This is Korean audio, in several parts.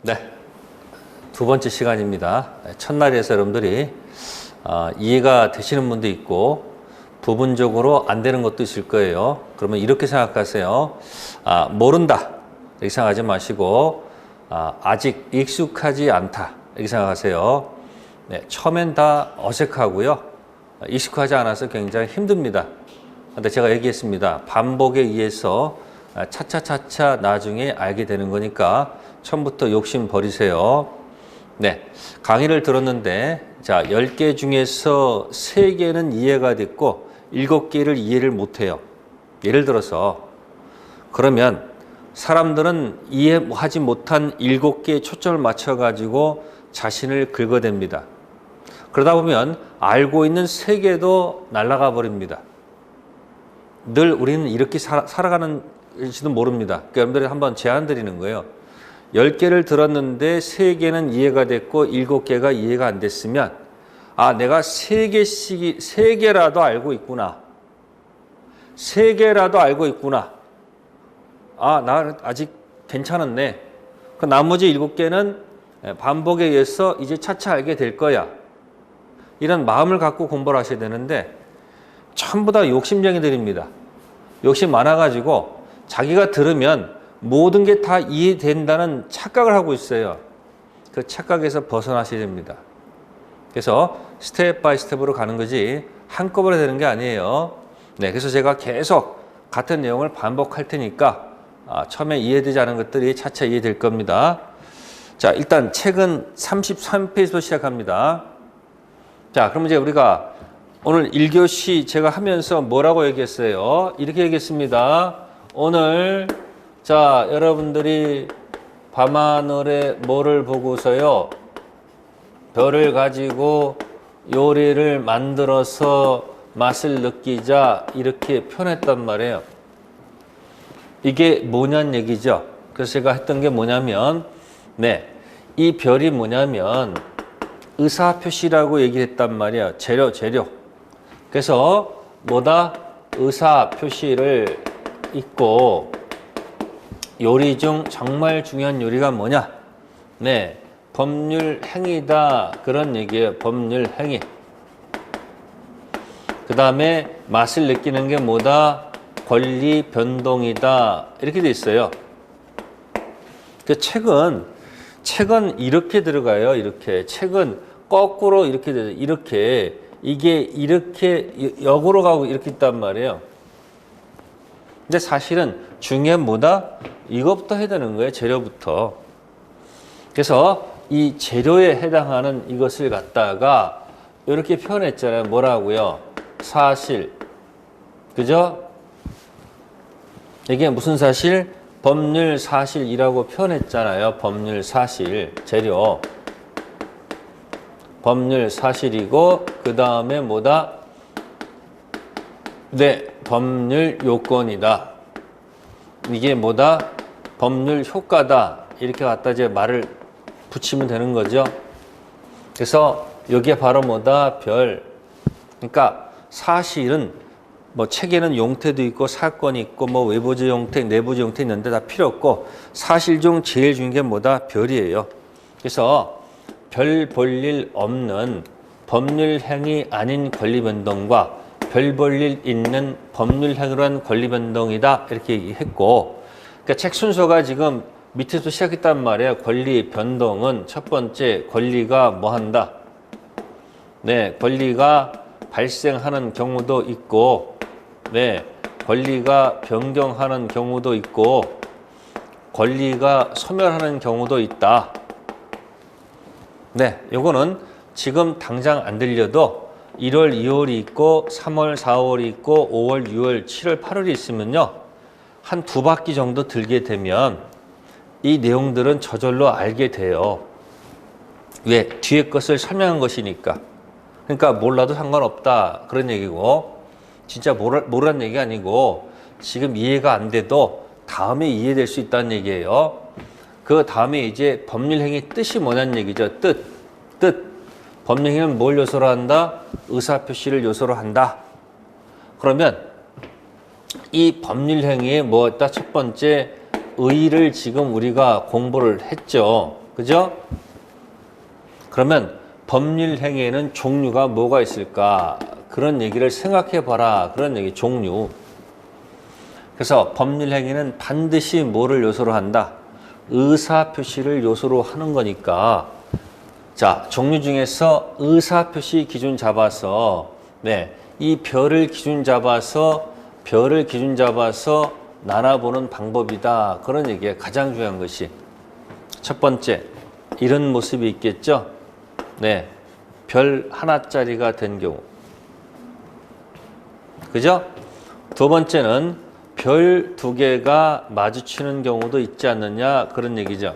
네, 두 번째 시간입니다. 첫날에서 여러분들이 이해가 되시는 분도 있고 부분적으로 안 되는 것도 있을 거예요. 그러면 이렇게 생각하세요. 모른다 이렇게 생각하지 마시고 아직 익숙하지 않다 이렇게 생각하세요. 네, 처음엔 다 어색하고요. 익숙하지 않아서 굉장히 힘듭니다. 근데 제가 얘기했습니다. 반복에 의해서 차차차차 나중에 알게 되는 거니까 처음부터 욕심 버리세요. 네, 강의를 들었는데 자, 10개 중에서 3개는 이해가 됐고 7개를 이해를 못해요. 예를 들어서 그러면 사람들은 이해하지 못한 7개에 초점을 맞춰가지고 자신을 긁어댑니다. 그러다 보면 알고 있는 3개도 날아가 버립니다. 늘 우리는 이렇게 살아가는지도 모릅니다. 그러니까 여러분들이 한번 제안 드리는 거예요. 10개를 들었는데 3개는 이해가 됐고 7개가 이해가 안 됐으면 내가 3개라도 알고 있구나. 3개라도 알고 있구나. 나 아직 괜찮았네. 그 나머지 7개는 반복에 의해서 이제 차차 알게 될 거야. 이런 마음을 갖고 공부를 하셔야 되는데 전부 다 욕심쟁이들입니다. 욕심 많아가지고 자기가 들으면 모든 게 다 이해된다는 착각을 하고 있어요. 그 착각에서 벗어나셔야 됩니다. 그래서 스텝 바이 스텝으로 가는 거지 한꺼번에 되는 게 아니에요. 네, 그래서 제가 계속 같은 내용을 반복할 테니까 처음에 이해되지 않은 것들이 차차 이해될 겁니다. 자, 일단 책은 33페이지부터 시작합니다. 자, 그럼 이제 우리가 오늘 1교시 제가 하면서 뭐라고 얘기했어요? 이렇게 얘기했습니다. 오늘 자, 여러분들이 밤하늘에 뭐를 보고서요? 별을 가지고 요리를 만들어서 맛을 느끼자 이렇게 표현했단 말이에요. 이게 뭐냐는 얘기죠. 그래서 제가 했던 게 뭐냐면 이 별이 뭐냐면 의사표시라고 얘기했단 말이에요. 재료. 그래서 뭐다? 의사표시를 있고 요리 중 정말 중요한 요리가 뭐냐? 법률 행위다. 그런 얘기예요. 법률 행위. 그 다음에 맛을 느끼는 게 뭐다? 권리 변동이다. 이렇게 돼 있어요. 그 책은 이렇게 들어가요. 이렇게. 책은 거꾸로 이렇게 돼요. 이렇게. 이게 이렇게 역으로 가고 이렇게 있단 말이에요. 근데 사실은 중요한 뭐다? 이것부터 해야 되는 거예요. 재료부터. 그래서 이 재료에 해당하는 이것을 갖다가 이렇게 표현했잖아요. 뭐라고요? 사실. 그죠? 이게 무슨 사실? 법률 사실이라고 표현했잖아요. 법률 사실. 재료. 법률 사실이고 그 다음에 뭐다? 법률 요건이다. 이게 뭐다? 법률 효과다. 이렇게 갖다 이제 말을 붙이면 되는 거죠. 그래서 여기에 바로 뭐다? 별. 그러니까 사실은 뭐 책에는 용태도 있고 사건이 있고 뭐 외부적 용태, 내부적 용태 있는데 다 필요 없고 사실 중 제일 중요한 게 뭐다? 별이에요. 그래서 별 볼 일 없는 법률 행위 아닌 권리 변동과 별 볼 일 있는 법률 행위로 한 권리 변동이다. 이렇게 얘기했고, 그러니까 책 순서가 지금 밑에서 시작했단 말이에요. 권리 변동은 첫 번째 권리가 뭐 한다? 권리가 발생하는 경우도 있고, 권리가 변경하는 경우도 있고, 권리가 소멸하는 경우도 있다. 요거는 지금 당장 안 들려도 1월, 2월이 있고 3월, 4월이 있고 5월, 6월, 7월, 8월이 있으면요. 한 2바퀴 정도 들게 되면 이 내용들은 저절로 알게 돼요. 왜? 뒤에 것을 설명한 것이니까. 그러니까 몰라도 상관없다. 그런 얘기고 진짜 모르는 얘기가 아니고 지금 이해가 안 돼도 다음에 이해될 수 있다는 얘기예요. 그 다음에 이제 법률행위 뜻이 뭐냐는 얘기죠. 뜻. 법률행위는 뭘 요소로 한다? 의사표시를 요소로 한다. 그러면 이 법률행위에 뭐였다? 첫 번째, 의를 지금 우리가 공부를 했죠. 그죠? 그러면 법률 행위에는 종류가 뭐가 있을까? 그런 얘기를 생각해 봐라. 그런 얘기, 종류. 그래서 법률 행위는 반드시 뭐를 요소로 한다? 의사 표시를 요소로 하는 거니까. 자, 종류 중에서 의사 표시 기준 잡아서, 네, 이 별을 기준 잡아서 나눠보는 방법이다. 그런 얘기에 가장 중요한 것이. 첫 번째, 이런 모습이 있겠죠? 네, 별 하나짜리가 된 경우. 그죠? 두 번째는 별 두 개가 마주치는 경우도 있지 않느냐, 그런 얘기죠.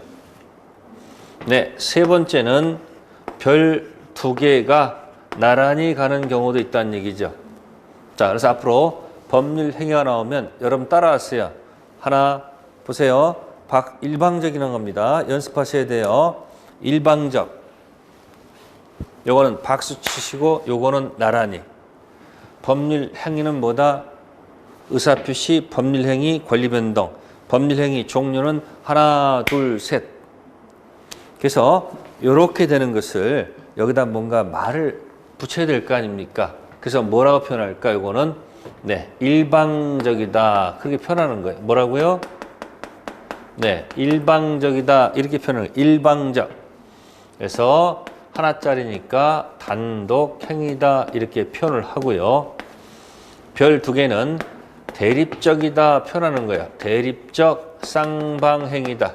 네, 세 번째는 별 두 개가 나란히 가는 경우도 있다는 얘기죠. 자, 그래서 앞으로 법률 행위가 나오면 여러분 따라하세요. 하나, 보세요. 일방적이라는 겁니다. 연습하셔야 돼요. 일방적. 요거는 박수 치시고, 요거는 나란히. 법률 행위는 뭐다? 의사표시, 법률 행위, 권리 변동. 법률 행위 종류는 하나, 둘, 셋. 그래서 이렇게 되는 것을 여기다 뭔가 말을 붙여야 될 거 아닙니까? 그래서 뭐라고 표현할까? 이거는 네, 일방적이다. 그렇게 표현하는 거예요. 뭐라고요? 네, 일방적이다. 이렇게 표현하는 거예요. 일방적. 그래서 하나짜리니까 단독 행위다. 이렇게 표현을 하고요. 별 두 개는 대립적이다. 표현하는 거예요. 대립적 쌍방행위다.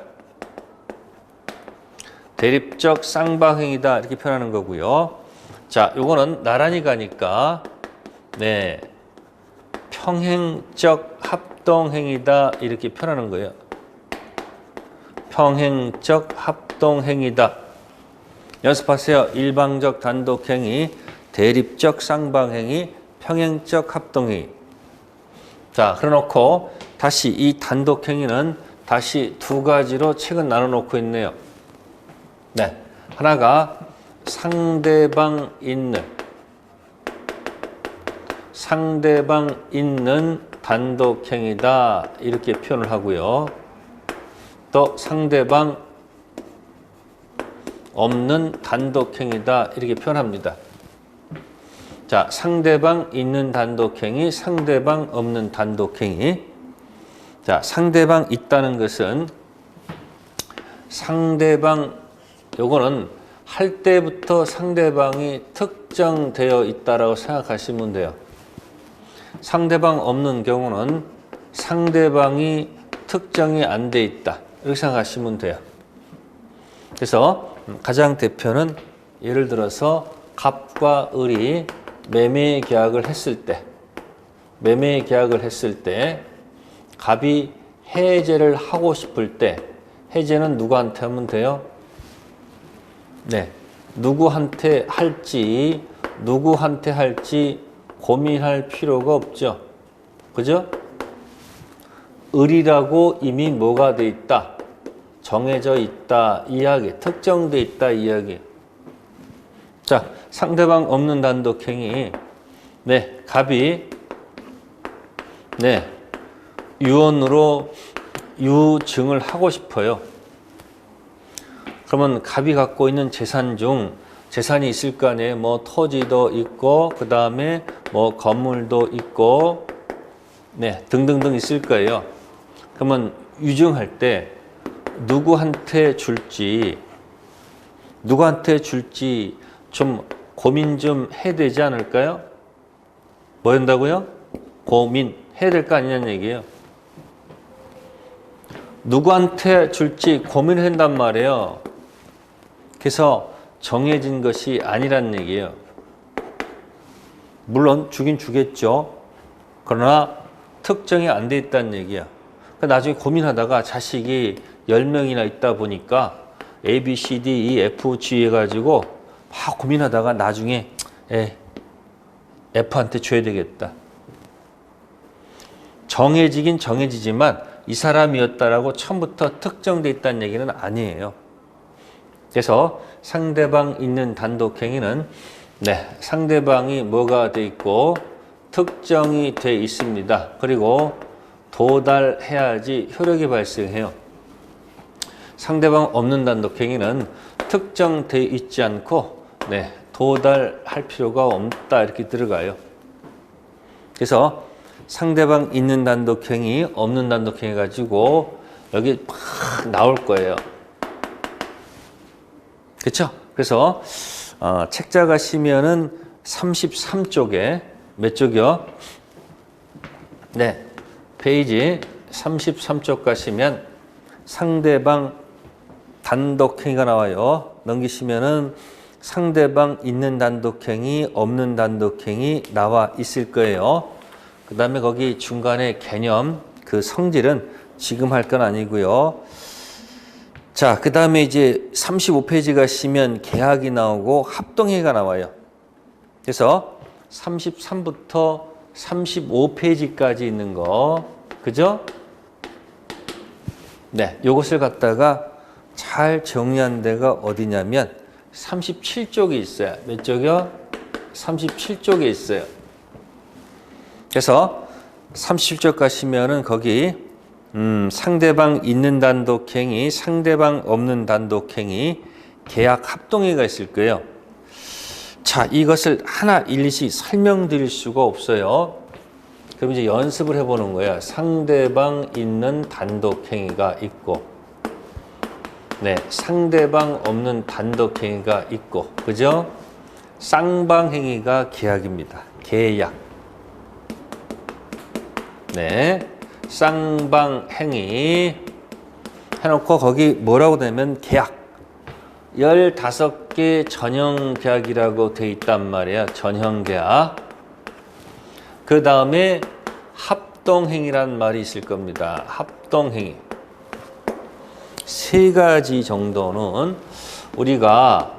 대립적 쌍방행위다. 이렇게 표현하는 거고요. 자, 요거는 나란히 가니까 네, 평행적 합동행위다. 이렇게 표현하는 거예요. 평행적 합동행위다. 연습하세요. 일방적 단독행위, 대립적 쌍방행위, 평행적 합동행위. 자, 그래놓고 다시 이 단독행위는 다시 두 가지로 책은 나눠놓고 있네요. 네, 하나가 상대방 있는 단독행위다. 이렇게 표현을 하고요. 또 상대방 없는 단독행위다. 이렇게 표현합니다. 자, 상대방 있는 단독행위, 상대방 없는 단독행위. 자, 상대방 있다는 것은 상대방, 요거는 할 때부터 상대방이 특정되어 있다라고 생각하시면 돼요. 상대방 없는 경우는 상대방이 특정이 안 돼 있다. 이렇게 생각하시면 돼요. 그래서 가장 대표는 예를 들어서 갑과 을이 매매 계약을 했을 때 갑이 해제를 하고 싶을 때 해제는 누구한테 하면 돼요? 네, 누구한테 할지 고민할 필요가 없죠. 그죠? 을이라고 이미 뭐가 돼 있다? 정해져 있다 이야기, 특정돼 있다 이야기. 자, 상대방 없는 단독행위. 네, 갑이 네, 유언으로 유증을 하고 싶어요. 그러면 갑이 갖고 있는 재산 중 재산이 있을 거 아니에요. 뭐 토지도 있고 그 다음에 뭐 건물도 있고 네, 등등등 있을 거예요. 그러면 유증할 때 누구한테 줄지 좀 고민 좀 해야 되지 않을까요? 뭐 한다고요? 고민해야 될 거 아니냐는 얘기예요. 누구한테 줄지 고민을 한단 말이에요. 그래서 정해진 것이 아니란 얘기예요. 물론 주긴 주겠죠. 그러나 특정이 안 돼 있다는 얘기야. 나중에 고민하다가 자식이 10명이나 있다 보니까 A, B, C, D, E, F, G 해가지고 막 고민하다가 나중에 F한테 줘야 되겠다. 정해지긴 정해지지만 이 사람이었다라고 처음부터 특정돼 있다는 얘기는 아니에요. 그래서 상대방 있는 단독행위는 네, 상대방이 뭐가 돼 있고 특정이 돼 있습니다. 그리고 도달해야지 효력이 발생해요. 상대방 없는 단독행위는 특정되어 있지 않고 도달할 필요가 없다 이렇게 들어가요. 그래서 상대방 있는 단독행위, 없는 단독행위 가지고 여기 막 나올 거예요. 그렇죠? 그래서 책자 가시면은 33쪽에 몇 쪽이요? 네, 페이지 33쪽 가시면 상대방 단독행위가 나와요. 넘기시면은 상대방 있는 단독행위, 없는 단독행위 나와 있을 거예요. 그 다음에 거기 중간에 개념, 그 성질은 지금 할 건 아니고요. 자, 그 다음에 이제 35페이지 가시면 계약이 나오고 합동행위가 나와요. 그래서 33부터 35페이지까지 있는 거, 그죠? 네, 요것을 갖다가 잘 정리한 데가 어디냐면 37쪽이 있어요. 몇 쪽이요? 37쪽에 있어요. 그래서 37쪽 가시면은 거기 상대방 있는 단독행위, 상대방 없는 단독행위, 계약 합동행위가 있을 거예요. 자, 이것을 하나 일일이 설명드릴 수가 없어요. 그럼 이제 연습을 해보는 거예요. 상대방 있는 단독행위가 있고, 상대방 없는 단독행위가 있고, 그죠? 쌍방행위가 계약입니다. 계약. 쌍방행위 해놓고 거기 뭐라고 되면 계약. 15개 전형 계약이라고 돼 있단 말이야. 전형 계약. 그 다음에 합동행위란 말이 있을 겁니다. 합동행위. 3가지 정도는 우리가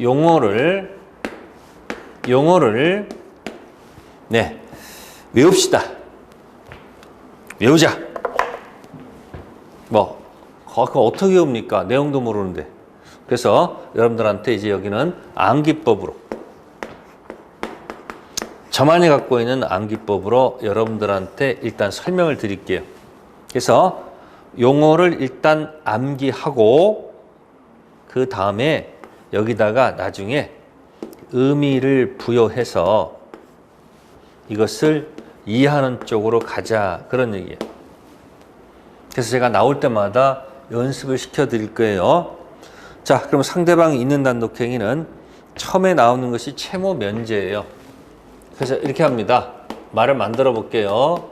용어를 외웁시다. 외우자. 그거 어떻게 외웁니까? 내용도 모르는데. 그래서 여러분들한테 이제 여기는 암기법으로, 저만이 갖고 있는 암기법으로 여러분들한테 일단 설명을 드릴게요. 그래서 용어를 일단 암기하고 그 다음에 여기다가 나중에 의미를 부여해서 이것을 이해하는 쪽으로 가자, 그런 얘기예요. 그래서 제가 나올 때마다 연습을 시켜 드릴 거예요. 자, 그럼 상대방이 있는 단독행위는 처음에 나오는 것이 채무 면제예요. 그래서 이렇게 합니다. 말을 만들어 볼게요.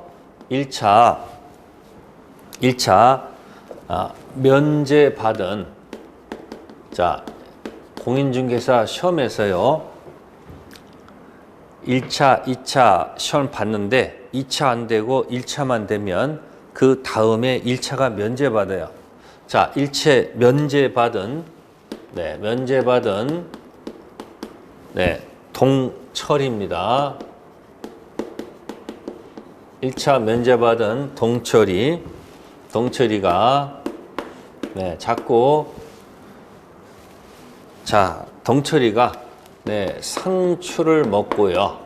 1차 면제받은, 자, 공인중개사 시험에서요. 1차, 2차 시험 봤는데 2차 안 되고 1차만 되면 그 다음에 1차가 면제받아요. 자, 일체 면제받은 동철입니다. 1차 면제받은 동철이가 자꾸, 자, 동철이가 상추를 먹고요.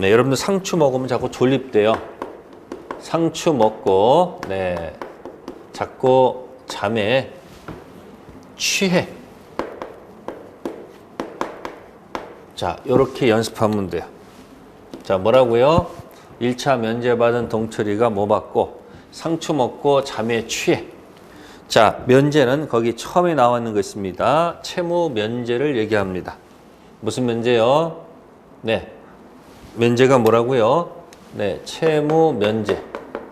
여러분들 상추 먹으면 자꾸 졸립대요. 상추 먹고 자꾸 잠에 취해. 자, 요렇게 연습하면 돼요. 자, 뭐라고요? 1차 면제받은 동철이가 뭐 받고 상추 먹고 잠에 취해. 자, 면제는 거기 처음에 나왔는 것입니다. 채무 면제를 얘기합니다. 무슨 면제요? 면제가 뭐라고요? 채무 면제.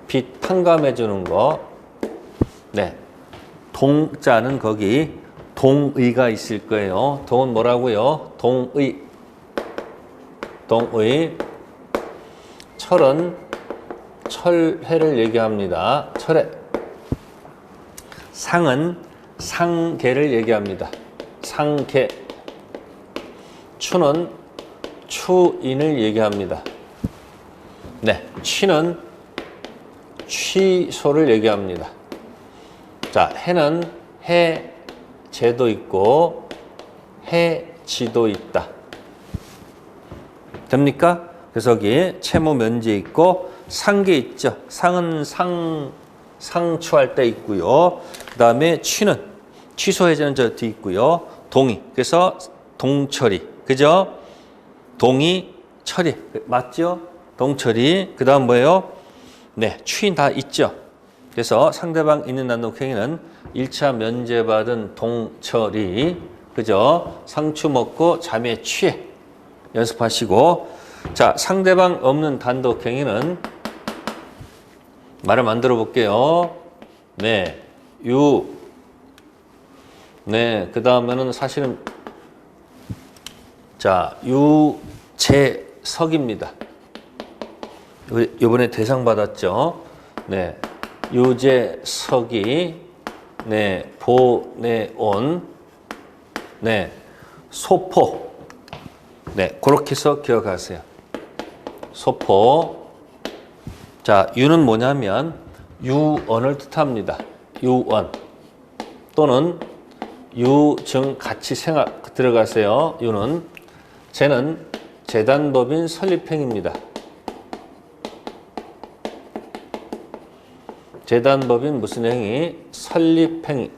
빚 탕감해 주는 거. 동자는 거기 동의가 있을 거예요. 동은 뭐라고요? 동의. 철은 철회를 얘기합니다. 철회. 상은 상계를 얘기합니다. 상계. 추는 추인을 얘기합니다. 취는 취소를 얘기합니다. 자, 해는 해제도 있고 해지도 있다. 됩니까? 그래서 여기 채무 면제 있고 상계 있죠. 상은 상추할 때 있고요. 그 다음에 취는 취소해제는 저 뒤 있고요. 동의. 그래서 동처리. 그죠? 동의, 처리. 맞죠? 동처리. 그 다음 뭐예요? 네, 취인 다 있죠. 그래서 상대방 있는 단독행위는 1차 면제받은 동처리. 그죠? 상추 먹고 잠에 취해. 연습하시고. 자, 상대방 없는 단독행위는 말을 만들어 볼게요. 네, 네, 그 다음에는 사실은 자, 유재석입니다. 이번에 대상 받았죠. 네, 유재석이 네 보내온 네 소포. 네, 그렇게 해서 기억하세요. 소포. 자, 유는 뭐냐면 유언을 뜻합니다. 유언 또는 유증 같이 생각 들어가세요. 유는 쟤는 재단법인 설립행위입니다. 재단법인 무슨 행위? 설립행위.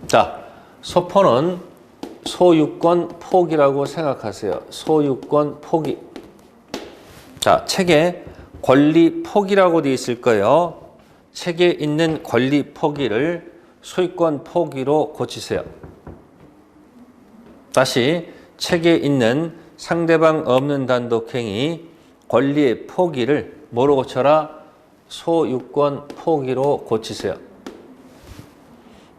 자, 소포는 소유권 포기라고 생각하세요. 소유권 포기. 자, 책에 권리 포기라고 되어 있을 거예요. 책에 있는 권리 포기를 소유권 포기로 고치세요. 다시 책에 있는 상대방 없는 단독행위 권리의 포기를 뭐로 고쳐라? 소유권 포기로 고치세요.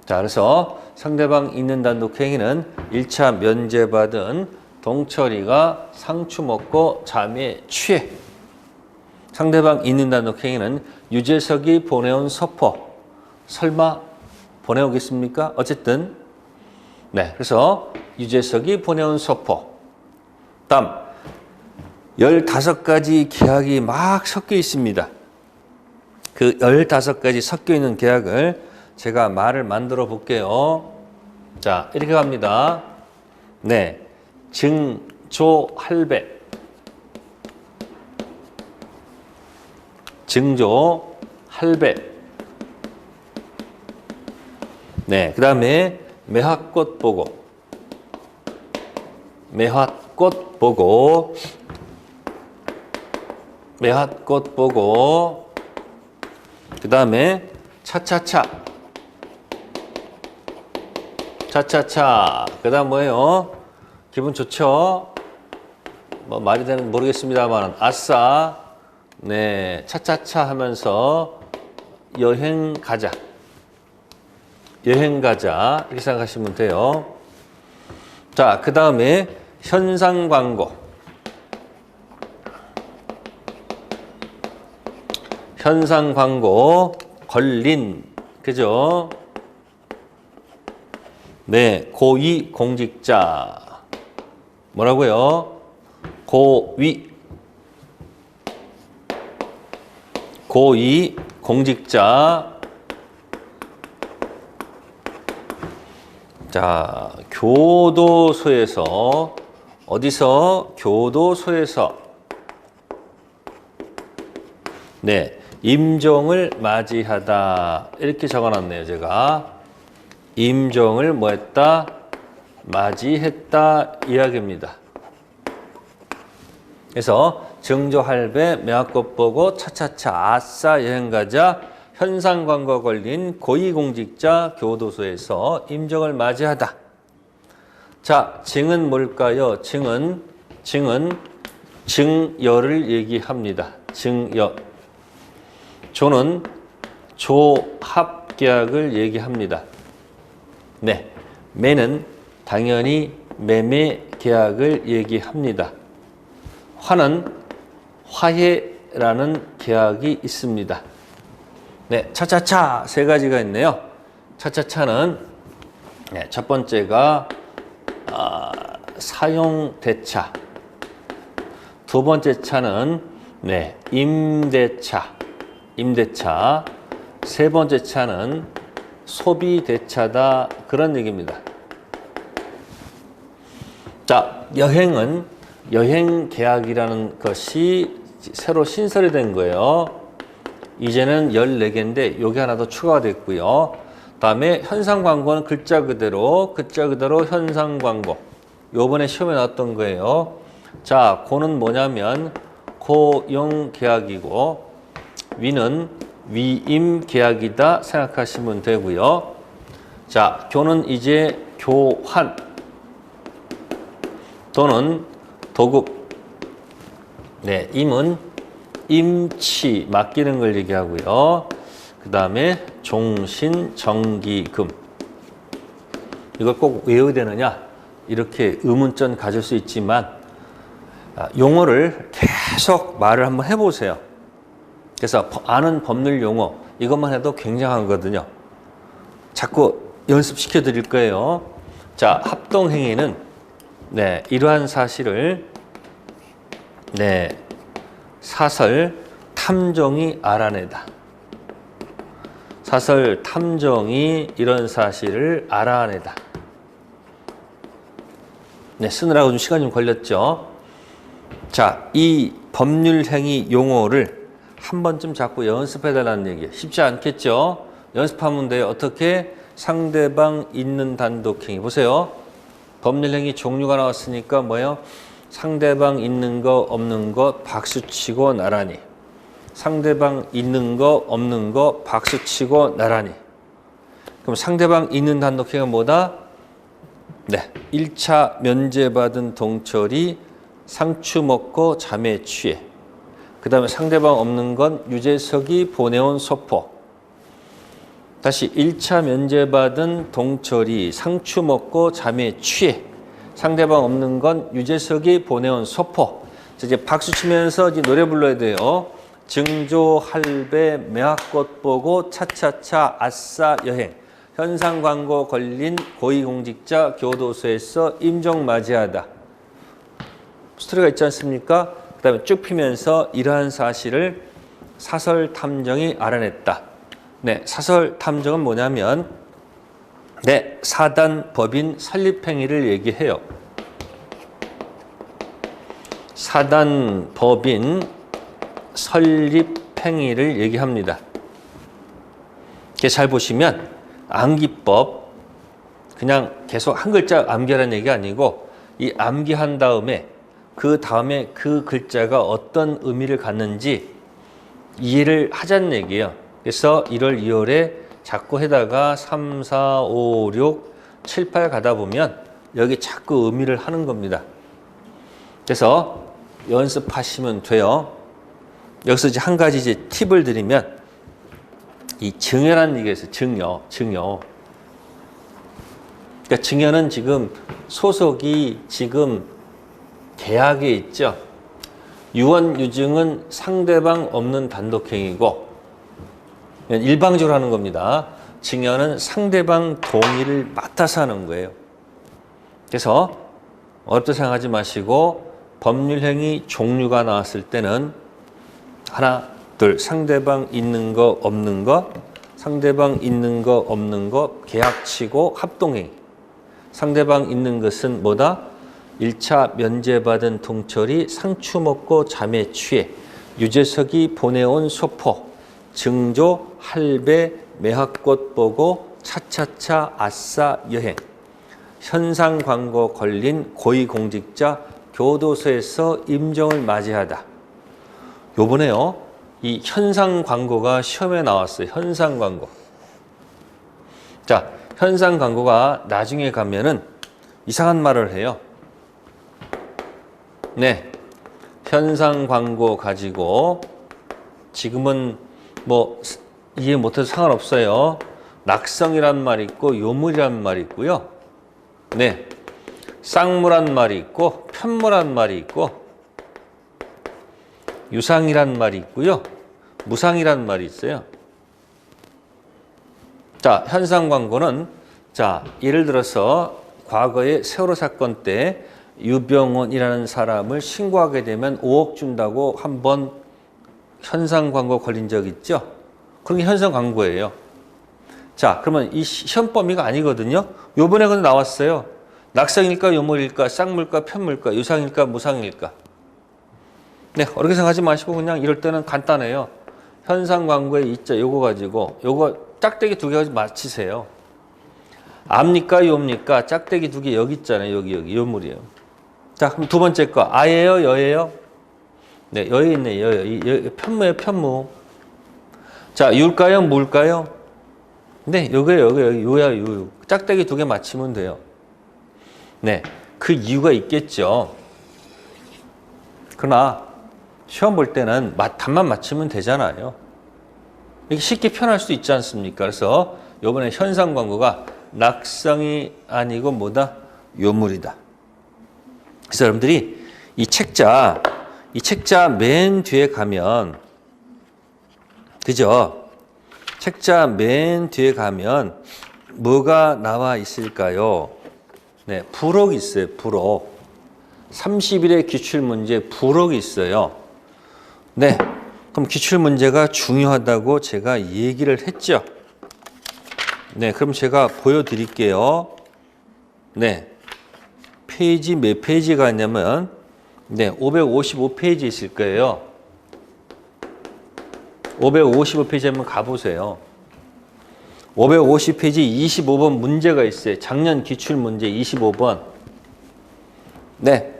자, 그래서 상대방 있는 단독행위는 1차 면제받은 동철이가 상추 먹고 잠에 취해. 상대방 있는 단독행위는 유재석이 보내온 서포. 설마 보내오겠습니까? 어쨌든 네, 그래서 유재석이 보내온 서포. 다음 15가지 계약이 막 섞여 있습니다. 그 15가지 섞여 있는 계약을 제가 말을 만들어 볼게요. 자, 이렇게 갑니다. 네, 증조할배. 증조할배. 네, 그 다음에 매화꽃 보고. 매화꽃 보고. 매화꽃 보고. 그 다음에 차차차. 차차차. 그 다음 뭐예요? 기분 좋죠? 뭐 말이 되는 모르겠습니다만 아싸. 네, 차차차 하면서 여행 가자. 여행 가자. 이렇게 생각하시면 돼요. 자, 그 다음에 현상 광고. 현상 광고 걸린. 그죠? 네, 고위 공직자. 뭐라고요? 고위 공직자. 자, 교도소에서 어디서? 교도소에서 네, 임종을 맞이하다. 이렇게 적어놨네요, 제가. 임종을 뭐 했다? 맞이했다 이야기입니다. 그래서 증조할배, 매화꽃 보고, 차차차, 아싸, 여행가자, 현상광고 걸린 고위공직자 교도소에서 임종을 맞이하다. 자, 증은 뭘까요? 증은 증여를 얘기합니다. 증여. 조는 조합계약을 얘기합니다. 네, 매는 당연히 매매계약을 얘기합니다. 화는 화해라는 계약이 있습니다. 네, 차차차 세 가지가 있네요. 차차차는 네, 첫 번째가 사용대차. 두 번째 차는 네, 임대차. 세 번째 차는 소비대차다. 그런 얘기입니다. 자, 여행은 여행계약이라는 것이 새로 신설이 된 거예요. 이제는 14개인데 요게 하나 더 추가가 됐고요. 다음에 현상 광고는 글자 그대로 현상 광고. 요번에 시험에 나왔던 거예요. 자, 고는 뭐냐면 고용 계약이고 위는 위임 계약이다 생각하시면 되고요. 자, 교는 이제 교환 또는 도급. 네, 임은 임치 맡기는 걸 얘기하고요. 그 다음에 종신 정기금. 이걸 꼭 외워야 되느냐? 이렇게 의문점 가질 수 있지만 용어를 계속 말을 한번 해보세요. 그래서 아는 법률 용어 이것만 해도 굉장하거든요. 자꾸 연습시켜 드릴 거예요. 자, 합동행위는 네, 이러한 사실을 네, 사설 탐정이 알아내다. 사설 탐정이 이런 사실을 알아내다. 네, 쓰느라고 좀 시간이 좀 걸렸죠. 자, 이 법률행위 용어를 한 번쯤 자꾸 연습해달라는 얘기예요. 쉽지 않겠죠? 연습하면 돼요. 어떻게? 상대방 있는 단독행위. 보세요. 법률행위 종류가 나왔으니까 뭐예요? 상대방 있는 거 없는 거 박수치고 나란히. 상대방 있는 거 없는 거 박수치고 나란히. 그럼 상대방 있는 단독행위가 뭐다? 네, 1차 면제받은 동철이 상추 먹고 잠에 취해. 그 다음에 상대방 없는 건 유재석이 보내온 소포. 다시 1차 면제받은 동철이 상추 먹고 잠에 취해. 상대방 없는 건 유재석이 보내온 소포. 이제 박수 치면서 이제 노래 불러야 돼요. 증조 할배 매화꽃 보고 차차차 아싸 여행. 현상 광고 걸린 고위공직자 교도소에서 임종 맞이하다. 스토리가 있지 않습니까? 그 다음에 쭉 피면서 이러한 사실을 사설 탐정이 알아냈다. 네, 사설 탐정은 뭐냐면 네, 사단 법인 설립행위를 얘기해요. 사단 법인 설립행위를 얘기합니다. 잘 보시면 암기법 그냥 계속 한 글자 암기하라는 얘기가 아니고 이 암기한 다음에 그 다음에 그 글자가 어떤 의미를 갖는지 이해를 하자는 얘기예요. 그래서 1월, 2월에 자꾸 해다가 3, 4, 5, 6, 7, 8 가다 보면 여기 자꾸 의미를 하는 겁니다. 그래서 연습하시면 돼요. 여기서 이제 한 가지 이제 팁을 드리면 이 증여라는 얘기가 있어요. 증여. 그러니까 증여는 지금 소속이 지금 계약에 있죠. 유언, 유증은 상대방 없는 단독행위고 일방적으로 하는 겁니다. 증여는 상대방 동의를 맡아서 하는 거예요. 그래서 어렵다 생각하지 마시고 법률행위 종류가 나왔을 때는 하나, 둘, 상대방 있는 거 없는 거, 상대방 있는 거 없는 거 계약치고 합동행위. 상대방 있는 것은 뭐다? 1차 면제받은 동철이 상추 먹고 잠에 취해 유재석이 보내온 소포 증조 할배 매화꽃 보고 차차차 아싸 여행 현상 광고 걸린 고위공직자 교도소에서 임종을 맞이하다. 요번에요 이 현상 광고가 시험에 나왔어요. 현상 광고. 자, 현상 광고가 나중에 가면은 이상한 말을 해요. 네, 현상 광고 가지고 지금은 뭐 이해 못해도 상관없어요. 낙성이란 말이 있고 요물이란 말이 있고요. 네, 쌍무란 말이 있고 편무란 말이 있고 유상이란 말이 있고요. 무상이란 말이 있어요. 자, 현상 광고는 자, 예를 들어서 과거에 세월호 사건 때 유병원이라는 사람을 신고하게 되면 5억 준다고 한번 현상 광고 걸린 적 있죠? 그런 게 현상 광고예요. 자, 그러면 이 시험 범위가 아니거든요. 요번에 근데 나왔어요. 낙성일까, 요물일까, 쌍물까, 편물까, 유상일까, 무상일까. 네, 어렵게 생각하지 마시고 그냥 이럴 때는 간단해요. 현상 광고에 이자 요거 가지고 요거 짝대기 두 개 가지고 맞히세요. 암니까 요입니까? 짝대기 두 개 여기 있잖아요. 여기 요물이에요. 자, 그럼 두 번째 거 아예요, 여예요? 네, 여에 있네. 여 편무예요, 편무. 자, 유일까요, 무일까요? 네, 요거예요, 요야, 요. 짝대기 두 개 맞히면 돼요. 네, 그 이유가 있겠죠. 그러나 시험 볼 때는 답만 맞히면 되잖아요. 이렇게 쉽게 표현할 수 있지 않습니까? 그래서 이번에 현상 광고가 낙성이 아니고 뭐다? 요물이다. 그래서 여러분들이 이 책자 맨 뒤에 가면, 그죠? 책자 맨 뒤에 가면 뭐가 나와 있을까요? 네, 부록 있어요. 부록. 30일의 기출문제 부록이 있어요. 네, 그럼 기출문제가 중요하다고 제가 얘기를 했죠. 네, 그럼 제가 보여드릴게요. 네, 페이지 몇 페이지가 있냐면, 네, 555페이지 있을 거예요. 555페이지 한번 가보세요. 550페이지 25번 문제가 있어요. 작년 기출문제 25번. 네,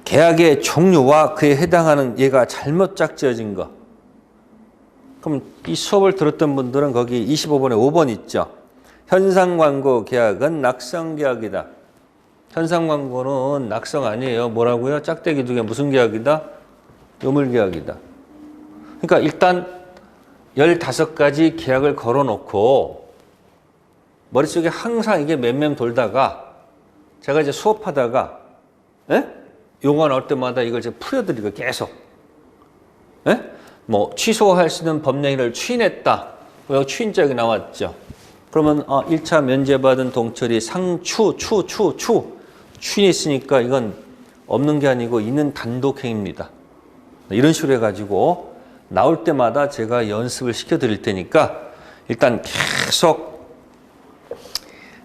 계약의 종류와 그에 해당하는 얘가 잘못 짝지어진 거. 그럼 이 수업을 들었던 분들은 거기 25번에 5번 있죠. 현상광고 계약은 낙성계약이다. 현상광고는 낙성 아니에요. 뭐라고요? 짝대기 두 개 무슨 계약이다? 요물계약이다. 그러니까 일단 15가지 계약을 걸어놓고 머릿속에 항상 이게 맴맴 돌다가 제가 이제 수업하다가 용어 나올 때마다 이걸 제가 풀어드리고 계속. 뭐 취소할 수 있는 법령을 추인했다. 여기 추인적이 나왔죠. 그러면 1차 면제받은 동철이 상추 추인했으니까 이건 없는 게 아니고 있는 단독행위입니다. 이런 식으로 해가지고 나올 때마다 제가 연습을 시켜드릴 테니까 일단 계속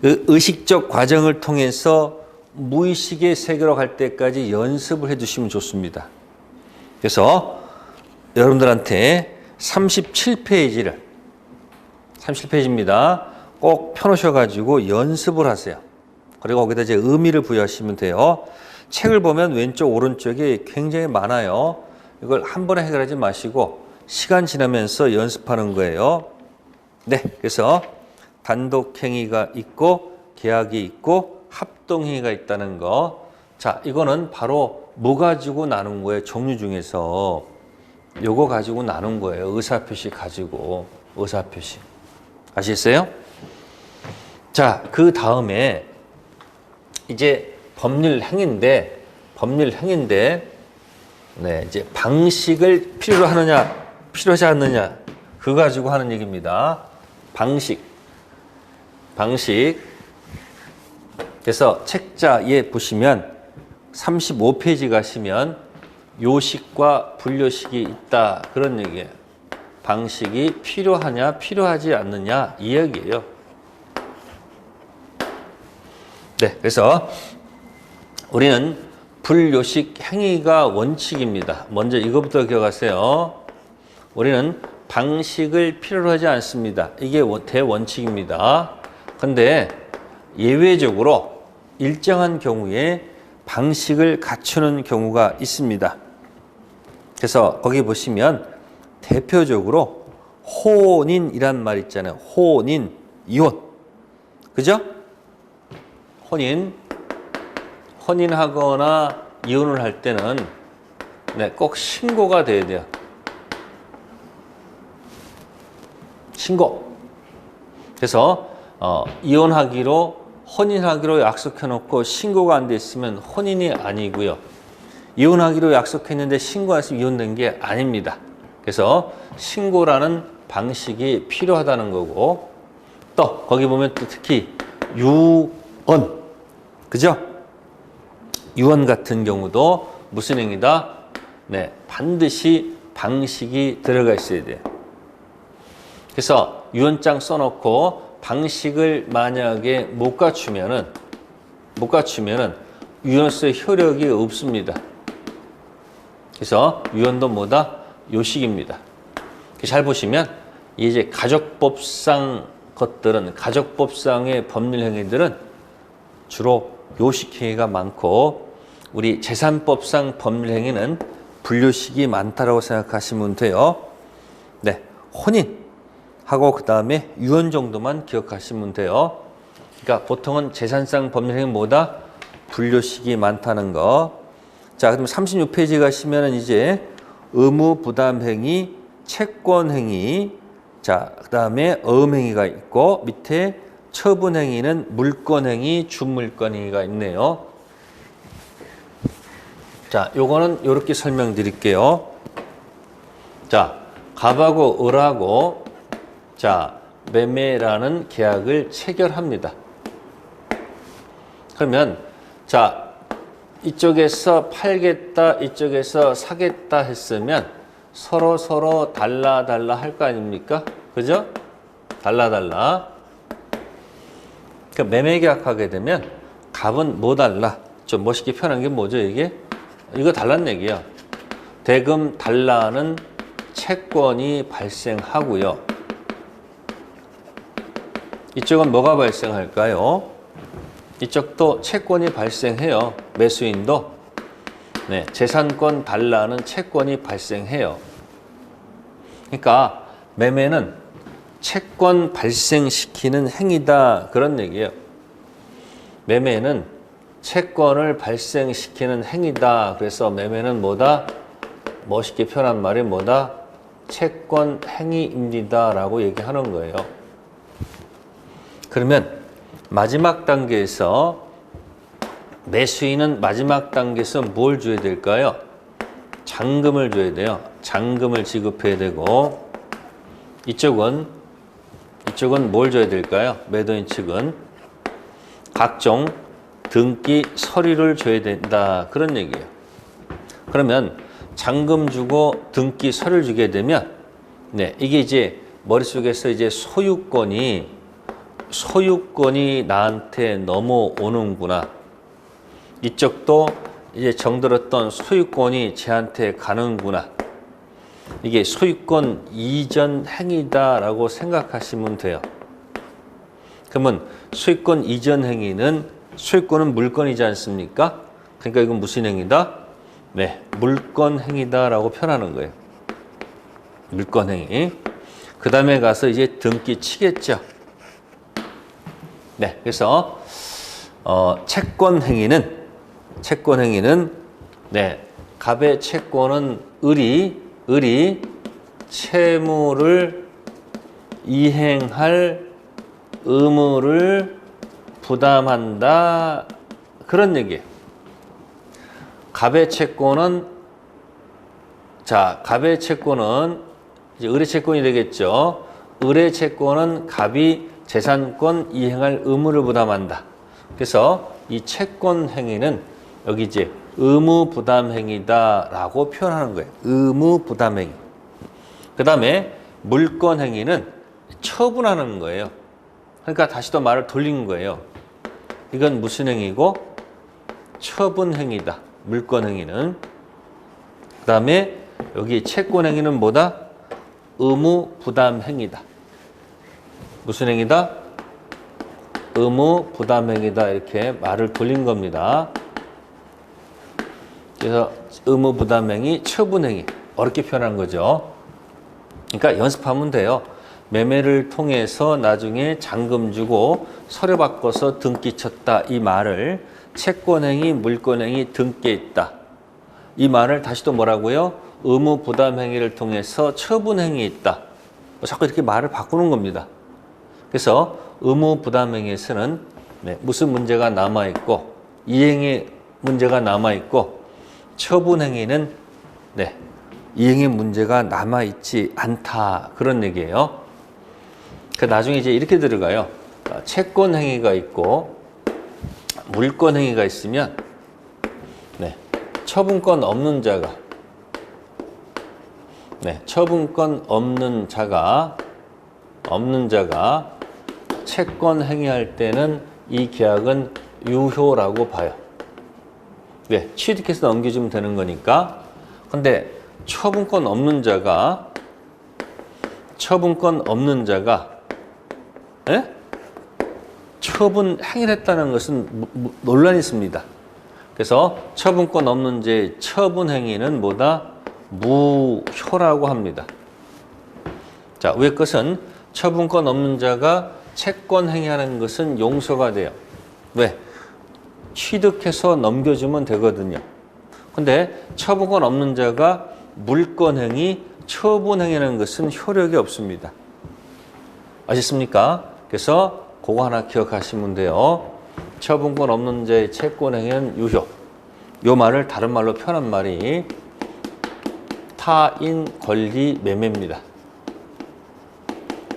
의식적 과정을 통해서 무의식의 세계로 갈 때까지 연습을 해주시면 좋습니다. 그래서 여러분들한테 37페이지입니다. 꼭 펴놓으셔가지고 연습을 하세요. 그리고 거기다 이제 의미를 부여하시면 돼요. 책을 보면 왼쪽 오른쪽에 굉장히 많아요. 이걸 한 번에 해결하지 마시고 시간 지나면서 연습하는 거예요. 네, 그래서 단독행위가 있고 계약이 있고 합동행위가 있다는 거. 자, 이거는 바로 뭐 가지고 나눈 거예요? 종류 중에서 요거 가지고 나눈 거예요. 의사표시 가지고. 의사표시. 아시겠어요? 자, 그 다음에 이제 법률 행위인데 네, 이제 방식을 필요로 하느냐 필요하지 않느냐 그거 가지고 하는 얘기입니다. 방식. 그래서 책자에 보시면 35페이지 가시면 요식과 분료식이 있다. 그런 얘기예요. 방식이 필요하냐 필요하지 않느냐 이 얘기예요. 네, 그래서 우리는 분료식 행위가 원칙입니다. 먼저 이것부터 기억하세요. 우리는 방식을 필요로 하지 않습니다. 이게 대원칙입니다. 근데 예외적으로 일정한 경우에 방식을 갖추는 경우가 있습니다. 그래서 거기 보시면 대표적으로 혼인이란 말 있잖아요. 혼인, 이혼. 그죠? 혼인하거나 이혼을 할 때는 네, 꼭 신고가 돼야 돼요. 신고. 그래서 혼인하기로 약속해놓고 신고가 안 돼 있으면 혼인이 아니고요. 이혼하기로 약속했는데 신고 안 했으면 이혼된 게 아닙니다. 그래서 신고라는 방식이 필요하다는 거고, 또 거기 보면 또 특히 유언, 그죠? 유언 같은 경우도 무슨 행위다? 네, 반드시 방식이 들어가 있어야 돼요. 그래서 유언장 써놓고 방식을 만약에 못 갖추면은 유언서의 효력이 없습니다. 그래서 유언도 뭐다? 요식입니다. 잘 보시면 이제 가족법상 것들은 가족법상의 법률 행위들은 주로 요식행위가 많고 우리 재산법상 법률 행위는 분류식이 많다라고 생각하시면 돼요. 네, 혼인하고 그 다음에 유언 정도만 기억하시면 돼요. 그러니까 보통은 재산상 법률 행위보다 분류식이 많다는 거. 자, 그럼 36페이지 가시면은 이제 의무 부담 행위, 채권 행위, 자, 그 다음에 어음 행위가 있고 밑에 처분 행위는 물권 행위, 준물권 행위가 있네요. 자, 요거는 이렇게 설명드릴게요. 자, 갑하고 을하고 자, 매매라는 계약을 체결합니다. 그러면 자, 이쪽에서 팔겠다, 이쪽에서 사겠다 했으면 서로 달라 할 거 아닙니까? 그죠? 달라. 그 매매 계약하게 되면 갑은 뭐 달라? 좀 멋있게 표현한 게 뭐죠, 이게? 이거 달라는 얘기야. 대금 달라는 채권이 발생하고요. 이쪽은 뭐가 발생할까요? 이쪽도 채권이 발생해요. 매수인도. 네, 재산권 달라는 채권이 발생해요. 그러니까 매매는 채권 발생시키는 행위다 그런 얘기예요. 매매는 채권을 발생시키는 행위다. 그래서 매매는 뭐다? 멋있게 표현한 말이 뭐다? 채권 행위입니다 라고 얘기하는 거예요. 그러면 마지막 단계에서 매수인은 마지막 단계에서 뭘 줘야 될까요? 잔금을 줘야 돼요. 잔금을 지급해야 되고 이쪽은 뭘 줘야 될까요? 매도인 측은 각종 등기 서류를 줘야 된다 그런 얘기예요. 그러면 잔금 주고 등기 서류를 주게 되면 네, 이게 이제 머릿속에서 이제 소유권이 나한테 넘어오는구나. 이쪽도 이제 정들었던 소유권이 쟤한테 가는구나. 이게 소유권 이전 행위다라고 생각하시면 돼요. 그러면 소유권 이전 행위는 소유권은 물건이지 않습니까? 그러니까 이건 무슨 행위다? 네, 물건 행위다라고 표현하는 거예요. 물건 행위. 그 다음에 가서 이제 등기 치겠죠. 네, 그래서 채권 행위는 네, 갑의 채권은 을이 채무를 이행할 의무를 부담한다 그런 얘기예요. 갑의 채권은 이제 을의 채권이 되겠죠. 을의 채권은 갑이 재산권 이행할 의무를 부담한다. 그래서 이 채권 행위는 여기 이제 의무 부담 행위다라고 표현하는 거예요. 의무 부담 행위. 그 다음에 물권 행위는 처분하는 거예요. 그러니까 다시 또 말을 돌리는 거예요. 이건 무슨 행위고? 처분 행위다. 물권 행위는. 그 다음에 여기 채권 행위는 뭐다? 의무 부담 행위다. 무슨 행위다? 의무 부담 행위다. 이렇게 말을 돌린 겁니다. 그래서 의무 부담 행위, 처분 행위. 어렵게 표현한 거죠. 그러니까 연습하면 돼요. 매매를 통해서 나중에 잔금 주고 서류 바꿔서 등기 쳤다. 이 말을 채권 행위, 물권 행위, 등기에 있다. 이 말을 다시 또 뭐라고요? 의무 부담 행위를 통해서 처분 행위에 있다. 자꾸 이렇게 말을 바꾸는 겁니다. 그래서 의무 부담 행위에서는 네, 무슨 문제가 남아 있고 이행의 문제가 남아 있고 처분 행위는 네, 이행의 문제가 남아 있지 않다 그런 얘기예요. 그 나중에 이제 이렇게 들어가요. 채권 행위가 있고 물권 행위가 있으면 네, 처분권 없는 자가 채권 행위할 때는 이 계약은 유효라고 봐요. 왜? 취득해서 넘겨주면 되는 거니까. 근데 처분권 없는 자가 처분권 없는 자가 처분 행위를 했다는 것은 논란이 있습니다. 그래서 처분권 없는 자의 처분 행위는 뭐다? 무효라고 합니다. 자, 위의 것은 처분권 없는 자가 채권 행위하는 것은 용서가 돼요. 왜? 취득해서 넘겨주면 되거든요. 근데 처분권 없는 자가 물권 행위, 처분 행위하는 것은 효력이 없습니다. 아셨습니까? 그래서 그거 하나 기억하시면 돼요. 처분권 없는 자의 채권 행위는 유효. 요 말을 다른 말로 표현한 말이 타인 권리 매매입니다.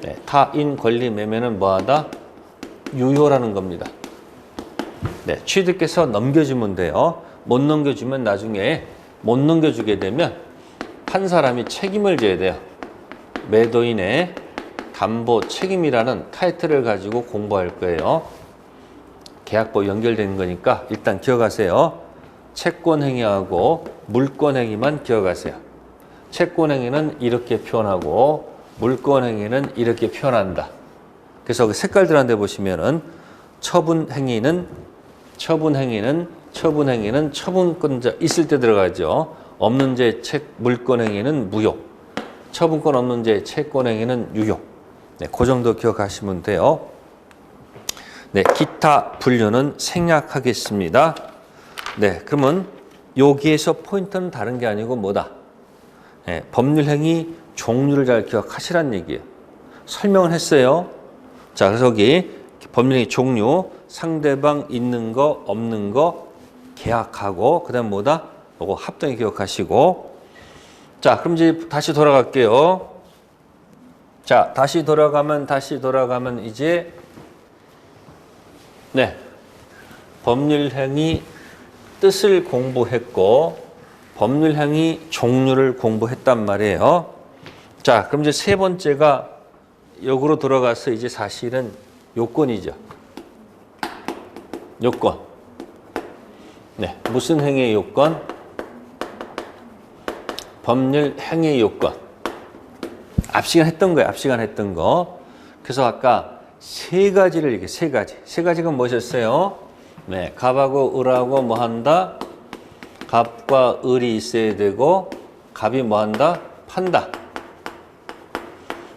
네, 타인 권리 매매는 뭐하다? 유효라는 겁니다. 네, 취득해서 넘겨주면 돼요. 못 넘겨주면 나중에 못 넘겨주게 되면 판 사람이 책임을 져야 돼요. 매도인의 담보 책임이라는 타이틀을 가지고 공부할 거예요. 계약법 연결되는 거니까 일단 기억하세요. 채권 행위하고 물권 행위만 기억하세요. 채권 행위는 이렇게 표현하고 물권 행위는 이렇게 표현한다. 그래서 그 색깔들한테 보시면은 처분 행위는 처분권자 있을 때 들어가죠. 없는 자의 물권 행위는 무효. 처분권 없는 자의 채권 행위는 유효. 네, 그 정도 기억하시면 돼요. 네, 기타 분류는 생략하겠습니다. 네, 그러면 여기에서 포인트는 다른 게 아니고 뭐다? 네, 법률행위 종류를 잘 기억하시란 얘기예요. 설명을 했어요. 자, 그래서 여기 법률행위 종류, 상대방 있는 거, 없는 거, 계약하고, 그 다음 뭐다? 요거 합동에 기억하시고. 자, 그럼 이제 다시 돌아갈게요. 자, 다시 돌아가면 이제, 네. 법률행위 뜻을 공부했고, 법률행위 종류를 공부했단 말이에요. 자, 그럼 이제 세 번째가 역으로 돌아가서 이제 사실은 요건이죠. 요건. 네, 무슨 행위의 요건? 법률 행위의 요건. 앞 시간 했던 거예요. 앞 시간 했던 거. 그래서 아까 세 가지를 얘기해. 세 가지. 세 가지가 뭐셨어요? 네, 갑하고 을하고 뭐 한다? 갑과 을이 있어야 되고 갑이 뭐 한다? 판다.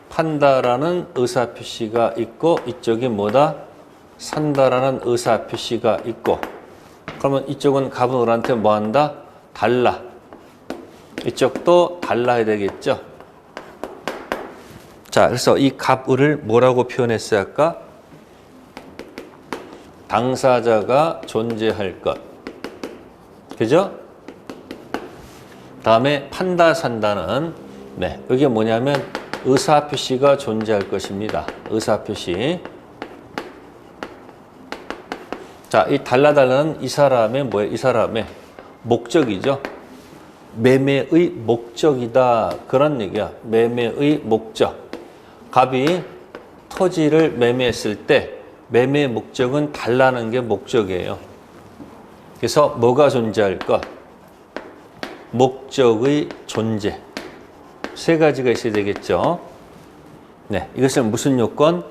판다라는 의사표시가 있고 이쪽이 뭐다? 산다라는 의사표시가 있고 그러면 이쪽은 갑은 을한테 뭐 한다? 달라. 이쪽도 달라 해야 되겠죠? 자, 그래서 이 갑, 을을 뭐라고 표현했어요? 아까? 당사자가 존재할 것. 그죠? 다음에 판다, 산다는 네, 이게 뭐냐면 의사표시가 존재할 것입니다. 의사표시. 자, 이 달라달라는 이 사람의 뭐예요? 이 사람의 목적이죠. 매매의 목적이다. 그런 얘기야. 매매의 목적. 갑이 토지를 매매했을 때 매매의 목적은 달라는 게 목적이에요. 그래서 뭐가 존재할 것? 목적의 존재. 세 가지가 있어야 되겠죠. 네, 이것을 무슨 요건?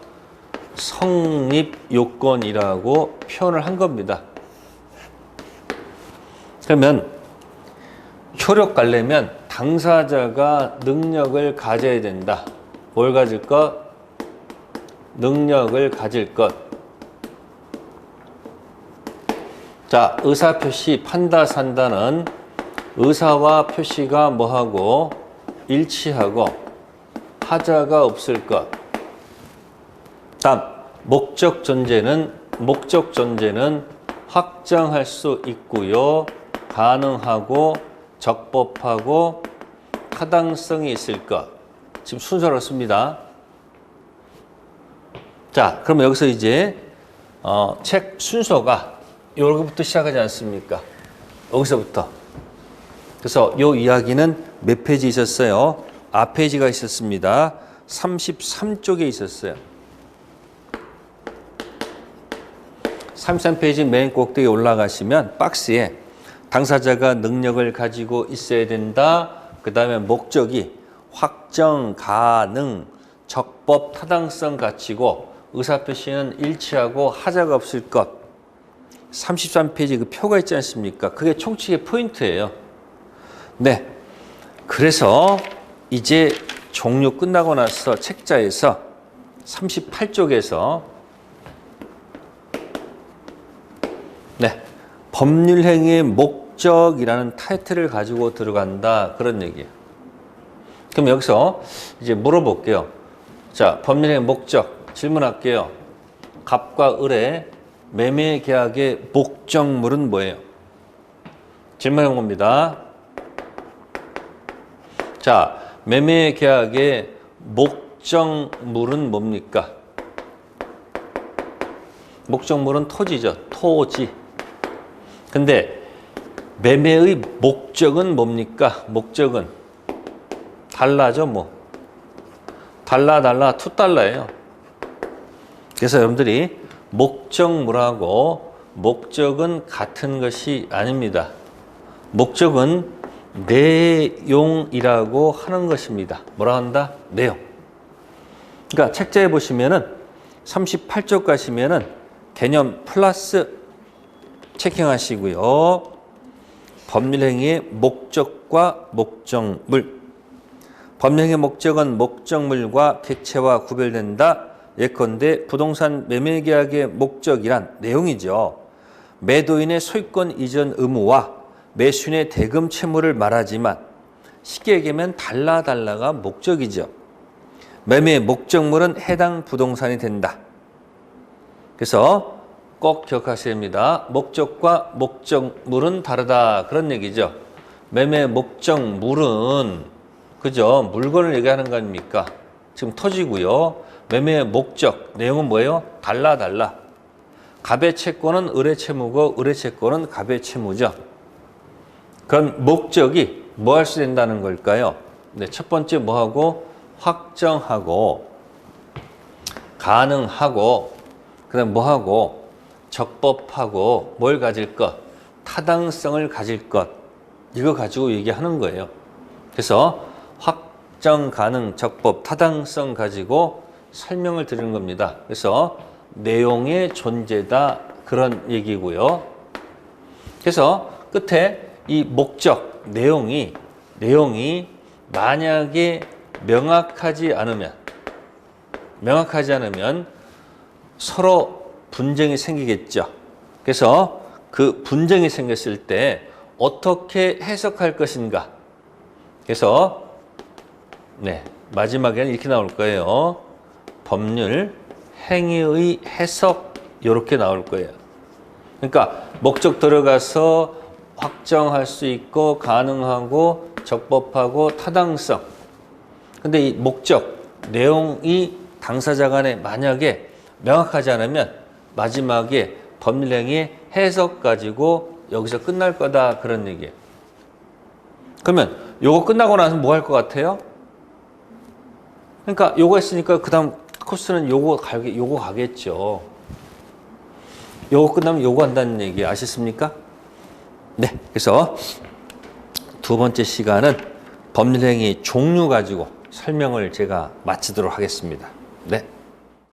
성립 요건이라고 표현을 한 겁니다. 그러면 효력 가려면 당사자가 능력을 가져야 된다. 뭘 가질 것? 능력을 가질 것. 자, 의사표시 판다 산다는 의사와 표시가 뭐하고 일치하고 하자가 없을 것. 다음 목적 존재는 확정할 수 있고요. 가능하고 적법하고 타당성이 있을 것. 지금 순서를 씁니다. 자, 그럼 여기서 이제 책 순서가 여기부터 시작하지 않습니까? 여기서부터. 그래서 이 이야기는 몇 페이지 있었어요? 앞 페이지가 있었습니다. 33쪽에 있었어요. 33페이지 맨 꼭대기에 올라가시면 박스에 당사자가 능력을 가지고 있어야 된다. 그 다음에 목적이 확정, 가능, 적법 타당성 갖추고 의사표시는 일치하고 하자가 없을 것. 33페이지 그 표가 있지 않습니까? 그게 총칙의 포인트예요. 네. 그래서 이제 종류 끝나고 나서 책자에서 38쪽에서 네. 법률행위의 목적이라는 타이틀을 가지고 들어간다. 그런 얘기예요. 그럼 여기서 이제 물어볼게요. 자, 법률행위 목적 질문할게요. 갑과 을의 매매 계약의 목적물은 뭐예요? 질문해 본 겁니다. 자, 매매 계약의 목적물은 뭡니까? 목적물은 토지죠. 토지. 근데 매매의 목적은 뭡니까? 목적은 달러죠, 뭐. 달러, $2예요. 그래서 여러분들이 목적물하고 목적은 같은 것이 아닙니다. 목적은 내용이라고 하는 것입니다. 뭐라 한다? 내용. 그러니까 책자에 보시면은 38쪽 가시면은 개념 플러스 체킹하시고요. 법률행위의 목적과 목적물. 법률행위의 목적은 목적물과 객체와 구별된다. 예컨대 부동산 매매계약의 목적이란 내용이죠. 매도인의 소유권 이전 의무와 매수인의 대금 채무를 말하지만 쉽게 얘기하면 달라가 목적이죠. 매매의 목적물은 해당 부동산이 된다. 그래서 꼭 기억하셔야 됩니다. 목적과 목적물은 다르다. 그런 얘기죠. 매매 목적물은 그죠? 물건을 얘기하는 거 아닙니까? 지금 토지고요. 매매의 목적, 내용은 뭐예요? 달라. 갑의 채권은 을의 채무고 을의 채권은 갑의 채무죠. 그런 목적이 뭐 할 수 된다는 걸까요? 네, 첫 번째 뭐하고? 확정하고 가능하고 그다음 뭐하고? 적법하고 뭘 가질 것? 타당성을 가질 것. 이거 가지고 얘기하는 거예요. 그래서 확정, 가능, 적법, 타당성 가지고 설명을 드리는 겁니다. 그래서 내용의 존재다 그런 얘기고요. 그래서 끝에 이 목적, 내용이 만약에 명확하지 않으면 서로 분쟁이 생기겠죠. 그래서 그 분쟁이 생겼을 때 어떻게 해석할 것인가. 그래서 네, 마지막에는 이렇게 나올 거예요. 법률 행위의 해석 이렇게 나올 거예요. 그러니까 목적 들어가서 확정할 수 있고 가능하고 적법하고 타당성. 근데 이 목적, 내용이 당사자 간에 만약에 명확하지 않으면 마지막에 법률행위 해석 가지고 여기서 끝날 거다 그런 얘기예요. 그러면 요거 끝나고 나서 뭐 할 것 같아요? 그러니까 요거 했으니까 그 다음 코스는 요거 가겠죠. 요거 끝나면 요거 한다는 얘기 아셨습니까? 네, 그래서 두 번째 시간은 법률행위 종류 가지고 설명을 제가 마치도록 하겠습니다. 네.